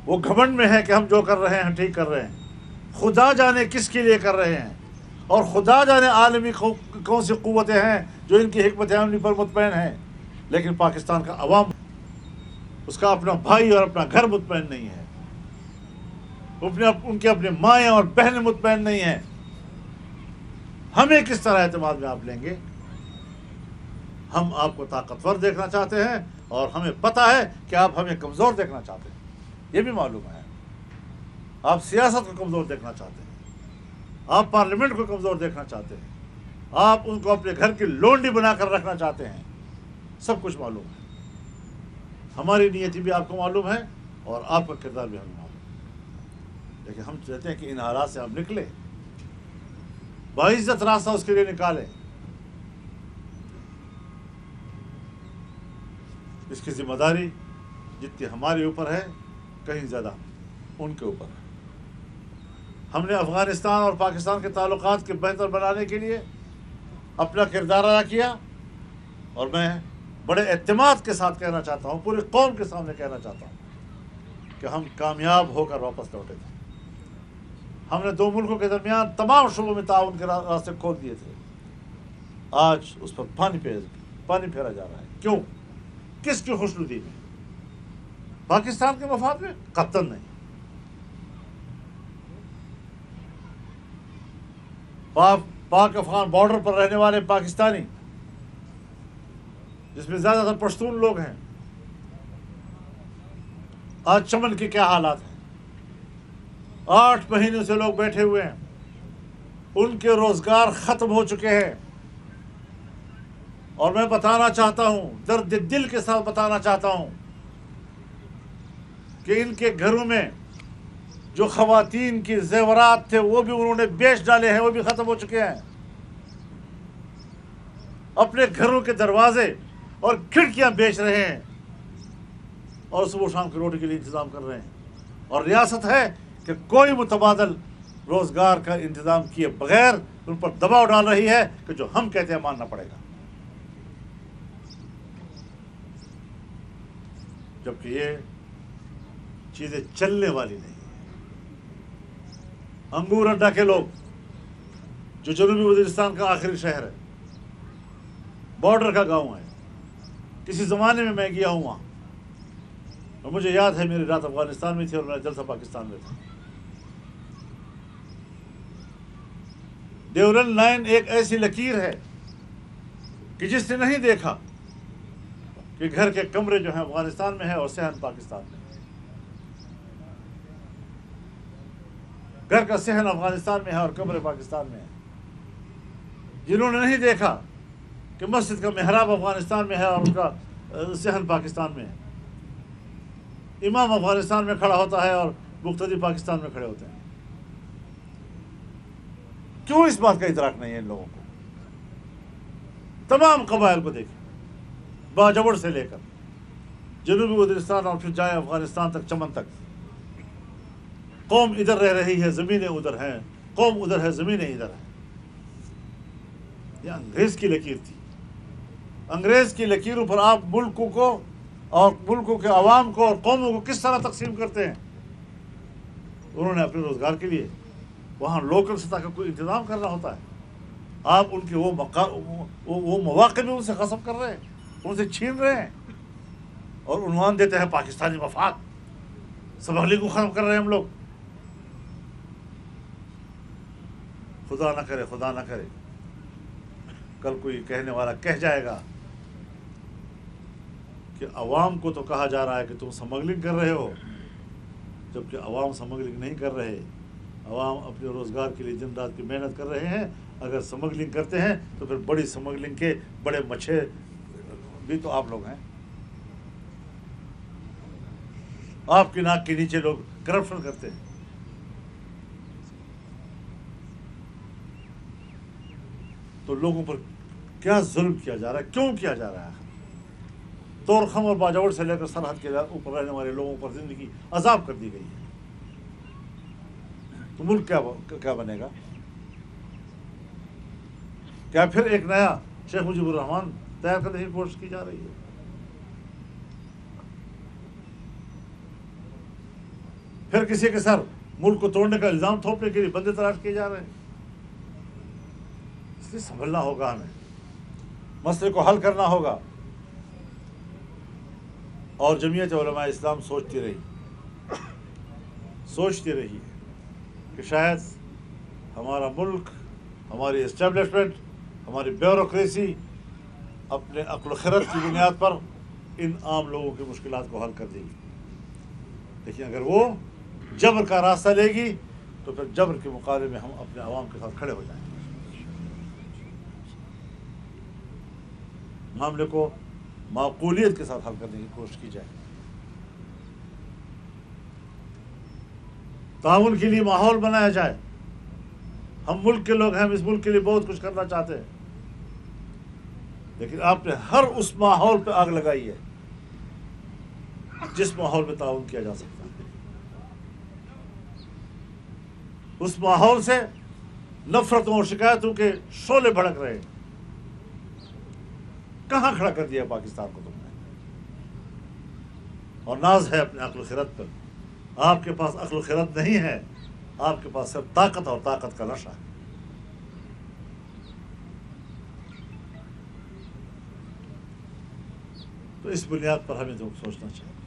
وہ گھمنڈ میں ہے کہ ہم جو کر رہے ہیں ہم ٹھیک کر رہے ہیں. خدا جانے کس کے لیے کر رہے ہیں, اور خدا جانے عالمی کون سی قوتیں ہیں جو ان کی حکمت عملی پر مطمئن ہیں. لیکن پاکستان کا عوام, اس کا اپنا بھائی اور اپنا گھر مطمئن نہیں ہے, ان کے اپنے مائیں اور بہنیں مطمئن نہیں ہیں. ہمیں کس طرح اعتماد میں آپ لیں گے؟ ہم آپ کو طاقتور دیکھنا چاہتے ہیں, اور ہمیں پتہ ہے کہ آپ ہمیں کمزور دیکھنا چاہتے ہیں. یہ بھی معلوم ہے. آپ سیاست کو کمزور دیکھنا چاہتے ہیں, آپ پارلیمنٹ کو کمزور دیکھنا چاہتے ہیں, آپ ان کو اپنے گھر کی لونڈی بنا کر رکھنا چاہتے ہیں. سب کچھ معلوم ہے. ہماری نیتی بھی آپ کو معلوم ہے, اور آپ کا کردار بھی ہمیں معلوم ہے. لیکن ہم چاہتے ہیں کہ ان حالات سے ہم نکلیں, باعزت راستہ اس کے لیے نکالیں. اس کی ذمہ داری جتنی ہمارے اوپر ہے, کہیں زیادہ ان کے اوپر ہے. ہم نے افغانستان اور پاکستان کے تعلقات کے بہتر بنانے کے لیے اپنا کردار ادا کیا, اور میں بڑے اعتماد کے ساتھ کہنا چاہتا ہوں, پوری قوم کے سامنے کہنا چاہتا ہوں کہ ہم کامیاب ہو کر واپس لوٹے تھے. ہم نے دو ملکوں کے درمیان تمام شعبوں میں تعاون کے راستے کھول دیے تھے. آج اس پر پانی پھیرا جا رہا ہے. کیوں؟ کس کی خوشنودی میں؟ پاکستان کے مفاد میں؟ قطعاً نہیں. پاک افغان بارڈر پر رہنے والے پاکستانی, جس میں زیادہ تر پشتون لوگ ہیں, آج چمن کے کیا حالات ہیں. 8 مہینے سے لوگ بیٹھے ہوئے ہیں, ان کے روزگار ختم ہو چکے ہیں. اور میں بتانا چاہتا ہوں, درد دل کے ساتھ بتانا چاہتا ہوں, کہ ان کے گھروں میں جو خواتین کی زیورات تھے وہ بھی انہوں نے بیچ ڈالے ہیں, وہ بھی ختم ہو چکے ہیں. اپنے گھروں کے دروازے اور کھڑکیاں بیچ رہے ہیں, اور صبح شام کی روٹی کے لیے انتظام کر رہے ہیں. اور ریاست ہے کہ کوئی متبادل روزگار کا انتظام کیے بغیر ان پر دباؤ ڈال رہی ہے کہ جو ہم کہتے ہیں ماننا پڑے گا. جبکہ یہ چیزیں چلنے والی نہیں ہیں. انگور اڈا کے لوگ, جو جنوبی وزیرستان کا آخری شہر ہے, بارڈر کا گاؤں ہے, کسی زمانے میں گیا ہوں وہاں, اور مجھے یاد ہے میری رات افغانستان میں تھی اور میرا جلسہ پاکستان میں تھا. ڈیورل لائن ایک ایسی لکیر ہے کہ جس نے نہیں دیکھا کہ گھر کے کمرے جو ہیں افغانستان میں ہے اور صحن پاکستان میں. گھر کا صحن افغانستان میں ہے اور کمرے پاکستان میں ہے. جنہوں نے نہیں دیکھا کہ مسجد کا محراب افغانستان میں ہے اور ان کا صحن پاکستان میں ہے. امام افغانستان میں کھڑا ہوتا ہے اور مقتدی پاکستان میں کھڑے ہوتے ہیں. کیوں اس بات کا ادراک نہیں ہے ان لوگوں کو؟ تمام قبائل کو دیکھیں, باجوڑ سے لے کر جنوبی وزیرستان اور پھر جائے افغانستان تک, چمن تک. قوم ادھر رہ رہی ہے, زمینیں ادھر ہیں, قوم ادھر ہے, زمینیں ادھر ہیں. یہ انگریز کی لکیر تھی. انگریز کی لکیروں پر آپ ملکوں کو اور ملکوں کے عوام کو اور قوموں کو کس طرح تقسیم کرتے ہیں؟ انہوں نے اپنے روزگار کے لیے وہاں لوکل سطح کا کوئی انتظام کرنا ہوتا ہے. آپ ان کے وہ مواقع بھی ان سے غصب کر رہے ہیں, ان سے چھین رہے ہیں, اور عنوان دیتے ہیں پاکستانی مفاد. سمگلنگ کو ختم کر رہے ہیں ہم لوگ. خدا نہ کرے, خدا نہ کرے کل کوئی کہنے والا کہہ جائے گا کہ عوام کو تو کہا جا رہا ہے کہ تم سمگلنگ کر رہے ہو, جبکہ عوام سمگلنگ نہیں کر رہے. عوام اپنے روزگار کے لیے دن رات کی محنت کر رہے ہیں. اگر سمگلنگ کرتے ہیں تو پھر بڑی سمگلنگ کے بڑے مچھے بھی تو آپ لوگ ہیں. آپ کی ناک کے نیچے لوگ کرپشن کرتے ہیں. تو لوگوں پر کیا ظلم کیا جا رہا ہے, کیوں کیا جا رہا ہے؟ تورخم اور باجوڑ سے لے کر سرحد کے اوپر رہنے والے لوگوں پر زندگی عذاب کر دی گئی ہے. تو ملک کیا بنے گا؟ کیا پھر ایک نیا شیخ مجیب الرحمان تیار کرنے کی کوشش کی جا رہی ہے؟ پھر کسی کے سر ملک کو توڑنے کا الزام تھوپنے کے لیے بندے تلاش کیے جا رہے ہیں. اس لیے سنبھلنا ہوگا، ہمیں مسئلے کو حل کرنا ہوگا. اور جمعیت علماء اسلام سوچتی رہی کہ شاید ہمارا ملک، ہماری اسٹیبلشمنٹ، ہماری بیوروکریسی اپنے عقل و خرد کی بنیاد پر ان عام لوگوں کی مشکلات کو حل کر دے گی. لیکن اگر وہ جبر کا راستہ لے گی تو پھر جبر کے مقابلے میں ہم اپنے عوام کے ساتھ کھڑے ہو جائیں گے. معاملے کو معقولیت کے ساتھ حل کرنے کی کوشش کی جائے. تعاون کے لیے ماحول بنایا جائے. ہم ملک کے لوگ ہیں، ہم اس ملک کے لیے بہت کچھ کرنا چاہتے ہیں، لیکن آپ نے ہر اس ماحول پہ آگ لگائی ہے جس ماحول میں تعاون کیا جا سکتا ہے. اس ماحول سے نفرتوں اور شکایتوں کے شعلے بھڑک رہے ہیں. کہاں کھڑا کر دیا پاکستان کو تم نے؟ اور ناز ہے اپنے عقل و خرد پر. آپ کے پاس عقل و خرد نہیں ہے، آپ کے پاس صرف طاقت اور طاقت کا نشہ ہے. تو اس بنیاد پر ہمیں تو سوچنا چاہیے.